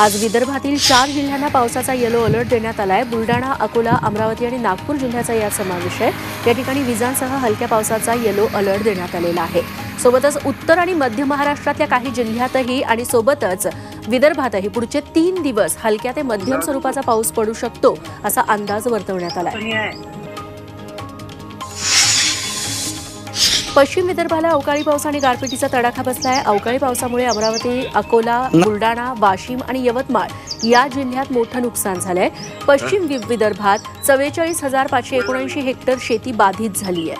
आज विदर्भातील 4 जिल्ह्यांना पावसाचा येलो अलर्ट देण्यात आलाय। बुलढाणा, अकोला, अमरावती आणि नागपूर जिल्ह्याचा यात समावेश आहे। या ठिकाणी विजांसह हलक्या पावसाचा येलो अलर्ट देण्यात आलेला आहे। सोबतच उत्तर आणि मध्य महाराष्ट्रातल्या काही जिल्ह्यातही आणि सोबतच विदर्भातही पुढचे 3 दिवस हलक्या ते मध्यम स्वरूपाचा पाऊस पडू शकतो असा अंदाज वर्तवण्यात आलाय। पश्चिम विदर्भाला अवकाळी पाऊस आणि गारपिटीचा तडाखा बसलाय। अवकाळी पावसामुळे अमरावती, अकोला, बुलढाणा, वाशिम आणि यवतमाळ या जिल्ह्यात मोठं नुकसान झालंय। पश्चिम विदर्भात 44,579 हेक्टर शेती बाधित झाली आहे।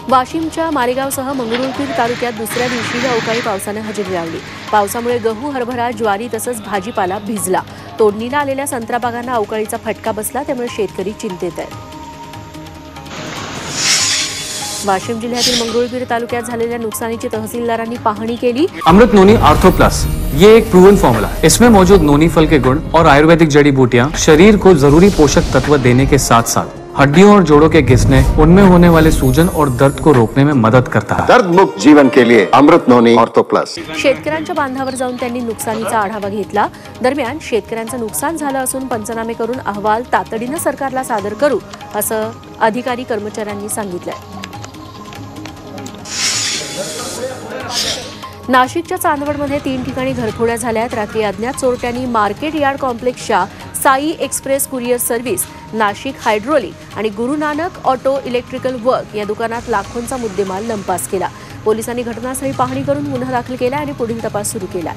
वाशिमच्या मालेगावसह मंगरुळपीर तालुक्यात दुसऱ्या दिवशी अवकाळी पावसाने हजेरी लावली। पावसामुळे गहू, हरभरा, ज्वारी तसंच भाजीपाला भिजला। तोडणीला आलेल्या संत्रा बागांना अवकाळीचा फटका बसला, त्यामुळे शेतकरी चिंतेत आहेत। वाशिम जिल्ह्यातील मंगरुळपीर तालुक्यात झालेल्या नुकसानीची तहसीलदारांनी पाहणी केली। अमृत नोनी आर्थो प्लस ये एक प्रूवन फॉर्मूला है। इसमें मौजूद नोनी फल के गुण और आयुर्वेदिक जड़ी बूटियां शरीर को जरूरी पोषक तत्व देने के साथ साथ हड्डियों और जोड़ों के घिसने, उनमें होने वाले सूजन और दर्द को रोकने में मदद करता है। दर्द मुक्त जीवन के लिए अमृत नोनी आर्थो प्लस। शेतकऱ्यांच्या बांधावर जाऊन त्यांनी नुकसानीचा आढावा घेतला। दरम्यान शेतकऱ्यांचं नुकसान झालं असून पंचनामे करून अहवाल तातडीनं सरकारला सादर करू असं अधिकारी कर्मचाऱ्यांनी सांगितलंय। नाशिकच्या चांदवडमध्ये 3 ठिकाणी घरफोड्या झाल्यात। रात्री अज्ञात चोरट्यांनी मार्केट यार्ड कॉम्प्लेक्सच्या Sai express courier service, Nashik hydraulic आणि Guru Nanak auto electrical work या दुकानात लाखोंचा मुद्देमाल लंपास केला। पोलिसांनी घटनास्थळी पाहणी करून गुन्हा दाखल केला आणि पुढील तपास सुरू केला।